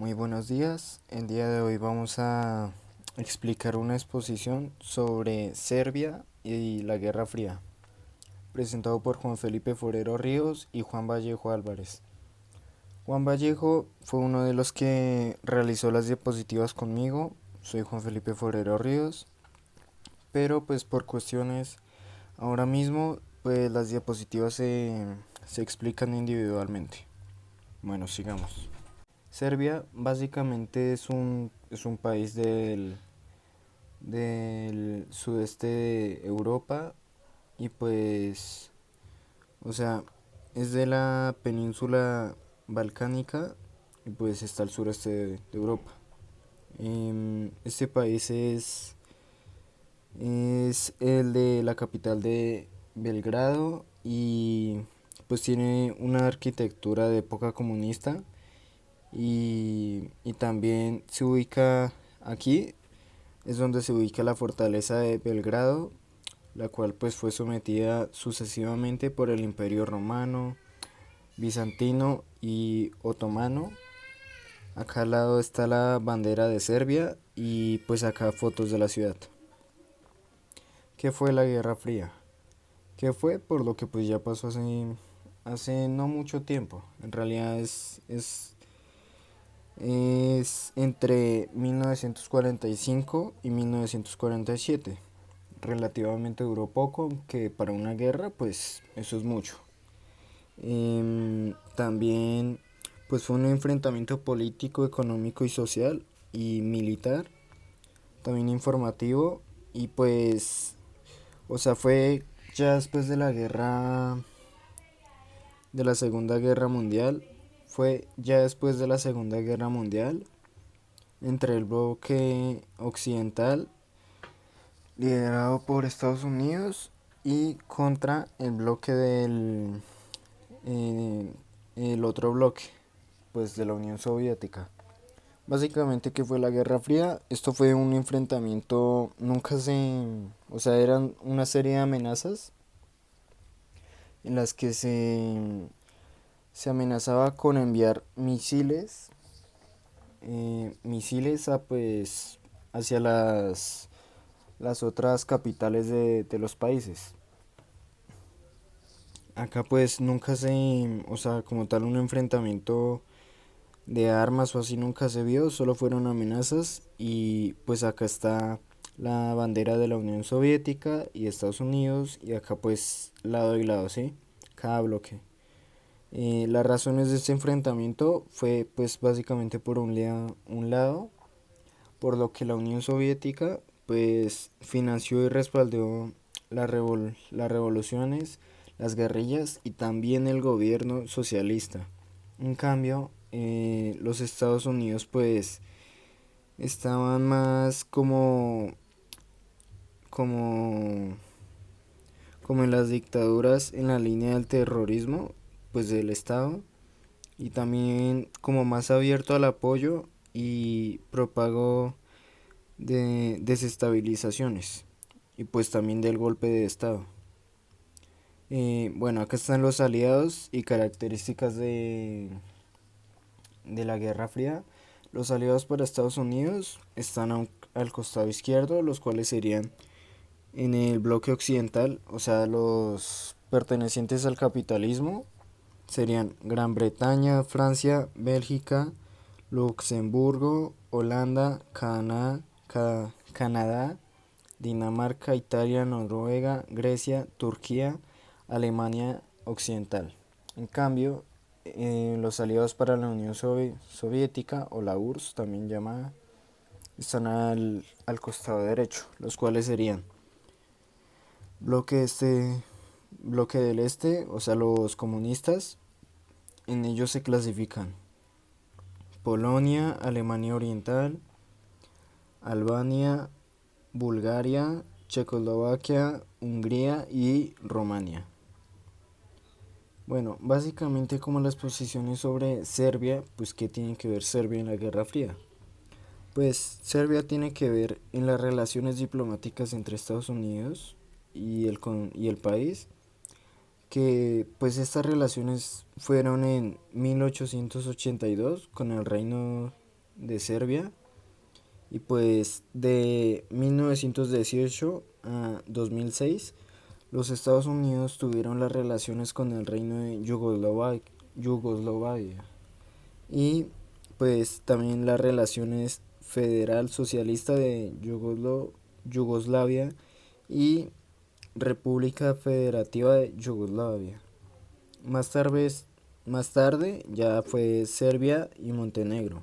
Muy buenos días. El día de hoy vamos a explicar una exposición sobre Serbia y la Guerra Fría, presentado por Juan Felipe Forero Ríos y Juan Vallejo Álvarez. Juan Vallejo fue uno de los que realizó las diapositivas conmigo. Soy Juan Felipe Forero Ríos, pero pues por cuestiones ahora mismo pues las diapositivas se explican individualmente. Bueno, sigamos. Serbia básicamente es un país del sudeste de Europa y pues, o sea, es de la península balcánica y pues está al sureste de Europa. Este país es el de la capital de Belgrado y pues tiene una arquitectura de época comunista y también se ubica aquí, es donde se ubica la fortaleza de Belgrado, la cual pues fue sometida sucesivamente por el Imperio Romano, Bizantino y Otomano. Acá al lado está la bandera de Serbia y pues acá fotos de la ciudad. ¿Qué fue la Guerra Fría? ¿Qué fue? Por lo que pues ya pasó hace no mucho tiempo. En realidad es entre 1945 y 1947. Relativamente duró poco, que para una guerra pues eso es mucho. También pues fue un enfrentamiento político, económico y social y militar, también informativo y pues, o sea, fue ya después de la guerra, de la Segunda Guerra Mundial, fue ya después de la Segunda Guerra Mundial entre el bloque occidental liderado por Estados Unidos y contra el bloque eh, el otro bloque, pues de la Unión Soviética. Básicamente, ¿qué fue la Guerra Fría? Esto fue un enfrentamiento, o sea, eran una serie de amenazas en las que se amenazaba con enviar misiles a pues hacia las otras capitales de los países. Acá pues nunca o sea, como tal un enfrentamiento de armas o así nunca se vio, solo fueron amenazas y pues acá está la bandera de la Unión Soviética y Estados Unidos y acá pues lado y lado, ¿sí? Cada bloque. Las razones de este enfrentamiento fue pues básicamente por un lado, por lo que la Unión Soviética pues financió y respaldó las revoluciones, las guerrillas y también el gobierno socialista. En cambio, los Estados Unidos pues estaban más como, como en las dictaduras en la línea del terrorismo pues del Estado y también como más abierto al apoyo y propago de desestabilizaciones y pues también del golpe de Estado. Bueno, acá están los aliados y características de la Guerra Fría. Los aliados para Estados Unidos están al costado izquierdo, los cuales serían en el bloque occidental, o sea, los pertenecientes al capitalismo, serían Gran Bretaña, Francia, Bélgica, Luxemburgo, Holanda, Canadá, Dinamarca, Italia, Noruega, Grecia, Turquía, Alemania Occidental. En cambio, los aliados para la Unión Soviética, o la URSS también llamada, están al costado derecho, los cuales serían bloque este, bloque del este, o sea, los comunistas. En ellos se clasifican Polonia, Alemania Oriental, Albania, Bulgaria, Checoslovaquia, Hungría y Rumania. Bueno, básicamente como las posiciones sobre Serbia, pues ¿qué tiene que ver Serbia en la Guerra Fría? Pues Serbia tiene que ver en las relaciones diplomáticas entre Estados Unidos y el país, que pues estas relaciones fueron en 1882 con el Reino de Serbia. Y pues de 1918 a 2006 los Estados Unidos tuvieron las relaciones con el reino de Yugoslavia y pues también las relaciones Federal Socialista de Yugoslavia y República Federativa de Yugoslavia. Más tarde, más tarde ya fue Serbia y Montenegro.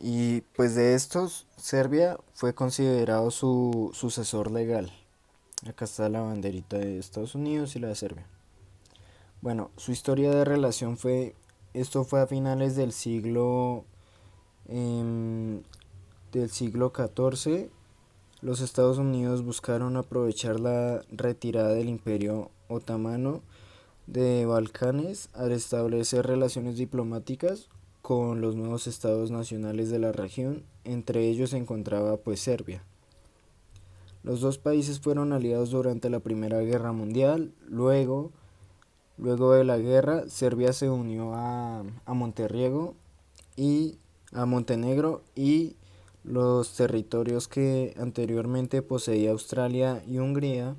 Y pues de estos, Serbia fue considerado su sucesor legal. Acá está la banderita de Estados Unidos y la de Serbia. Bueno, su historia de relación esto fue a finales del siglo XIV. Los Estados Unidos buscaron aprovechar la retirada del Imperio Otomano de Balcanes al establecer relaciones diplomáticas con los nuevos estados nacionales de la región. Entre ellos se encontraba pues Serbia. Los dos países fueron aliados durante la Primera Guerra Mundial. Luego de la guerra, Serbia se unió a Montenegro y los territorios que anteriormente poseía Australia y Hungría,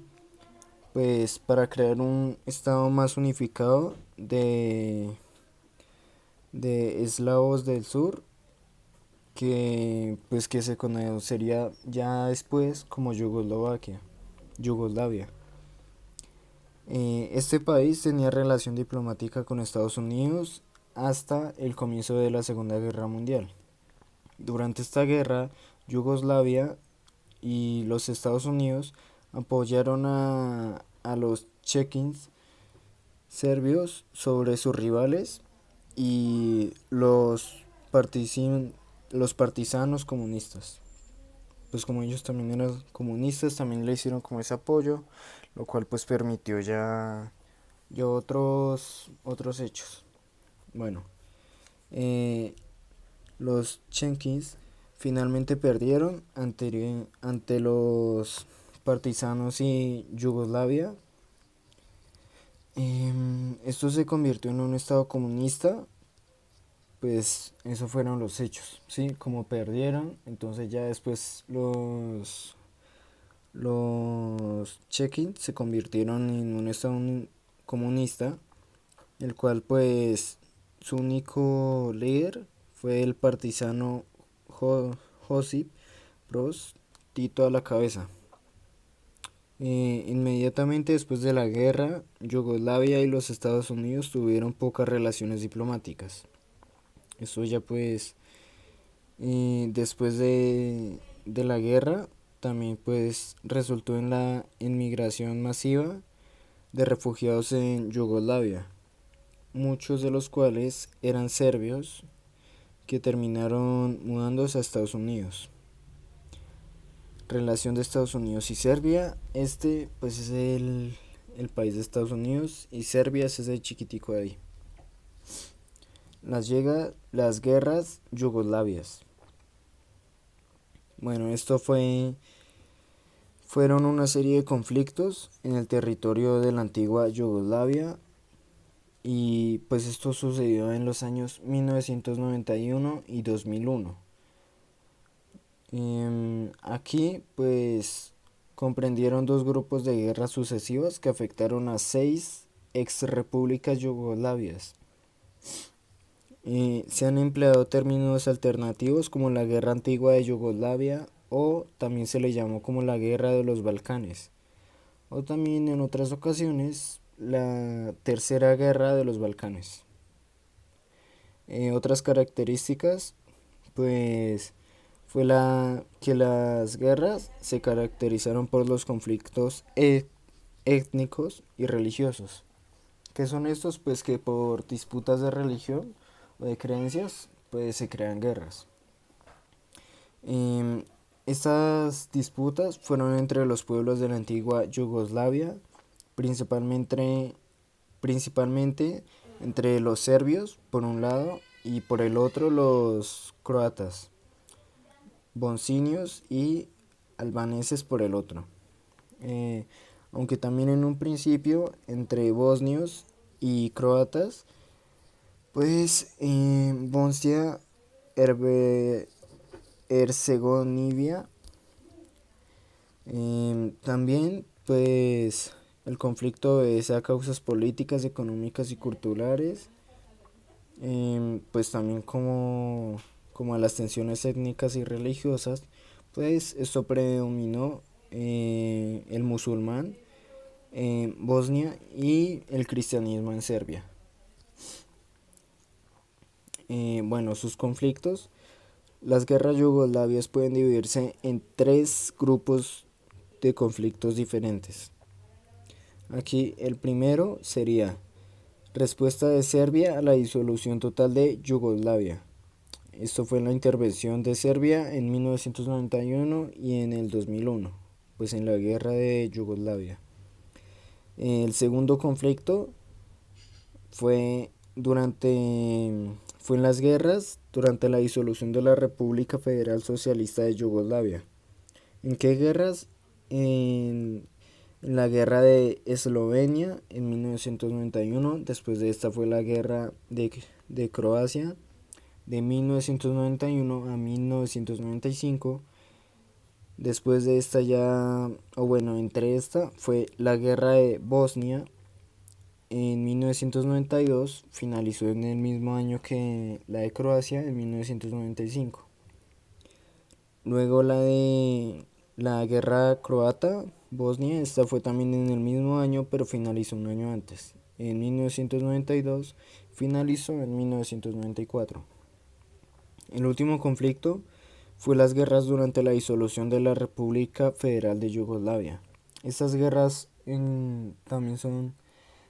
pues para crear un estado más unificado de eslavos del sur, que se conocería ya después como Yugoslavia. Este país tenía relación diplomática con Estados Unidos hasta el comienzo de la Segunda Guerra Mundial. Durante esta guerra, Yugoslavia y los Estados Unidos apoyaron a los chequins serbios sobre sus rivales y los partisanos comunistas. Pues como ellos también eran comunistas, también le hicieron como ese apoyo, lo cual pues permitió ya otros hechos. Bueno, eh, los chequins finalmente perdieron ante los partisanos y Yugoslavia. Esto se convirtió en un estado comunista, pues esos fueron los hechos, ¿sí? Como perdieron, entonces ya después los check-in se convirtieron en un estado comunista, el cual pues su único líder fue el partisano Josip Broz Tito a la cabeza. Inmediatamente después de la guerra, Yugoslavia y los Estados Unidos tuvieron pocas relaciones diplomáticas. Eso ya pues después de la guerra también pues resultó en la inmigración masiva de refugiados en Yugoslavia, muchos de los cuales eran serbios que terminaron mudándose a Estados Unidos. Relación de Estados Unidos y Serbia, pues es el país de Estados Unidos y Serbia es ese chiquitico de ahí. Las guerras yugoslavias. Bueno, fueron una serie de conflictos en el territorio de la antigua Yugoslavia y pues esto sucedió en los años 1991 y 2001. Aquí pues comprendieron dos grupos de guerras sucesivas que afectaron a 6 ex repúblicas yugoslavias. Se han empleado términos alternativos como la Guerra Antigua de Yugoslavia o también se le llamó como la Guerra de los Balcanes o también en otras ocasiones la Tercera Guerra de los Balcanes. Otras características pues fue que las guerras se caracterizaron por los conflictos étnicos y religiosos. ¿Qué son estos? Pues que por disputas de religión o de creencias, pues se crean guerras. Em, Estas disputas fueron entre los pueblos de la antigua Yugoslavia, principalmente entre los serbios por un lado y por el otro los croatas, bosnios y albaneses por el otro. Eh, Aunque también en un principio entre bosnios y croatas, pues Bosnia Herzegovina. También, pues, el conflicto obedece a causas políticas, económicas y culturales, pues también como a las tensiones étnicas y religiosas, pues esto predominó el musulmán en Bosnia y el cristianismo en Serbia. Bueno, sus conflictos. Las guerras yugoslavias pueden dividirse en tres grupos de conflictos diferentes. Aquí el primero sería respuesta de Serbia a la disolución total de Yugoslavia. Esto fue la intervención de Serbia en 1991 y en el 2001, pues en la guerra de Yugoslavia. El segundo conflicto fue fue en las guerras durante la disolución de la República Federal Socialista de Yugoslavia. ¿En qué guerras? En la guerra de Eslovenia en 1991. Después de esta fue la guerra de Croacia de 1991 a 1995. Después de esta ya, o bueno, entre esta fue la guerra de Bosnia en 1992, finalizó en el mismo año que la de Croacia en 1995. Luego la guerra croata, Bosnia, esta fue también en el mismo año, pero finalizó un año antes. En 1992, finalizó en 1994. El último conflicto fue las guerras durante la disolución de la República Federal de Yugoslavia. Estas guerras también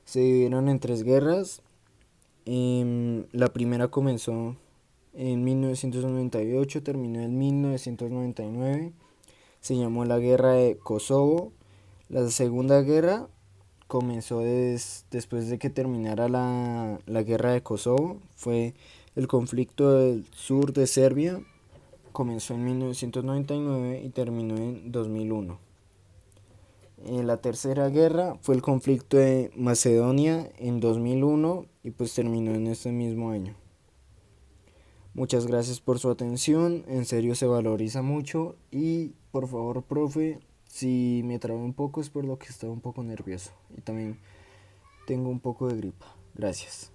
se dividieron en tres guerras. La primera comenzó en 1998, terminó en 1999. Se llamó la Guerra de Kosovo. La segunda guerra comenzó después de que terminara la Guerra de Kosovo. Fue el conflicto del sur de Serbia. Comenzó en 1999 y terminó en 2001. La tercera guerra fue el conflicto de Macedonia en 2001 y pues terminó en este mismo año. Muchas gracias por su atención, en serio se valoriza mucho y por favor, profe, si me trabo un poco es por lo que estaba un poco nervioso y también tengo un poco de gripa. Gracias.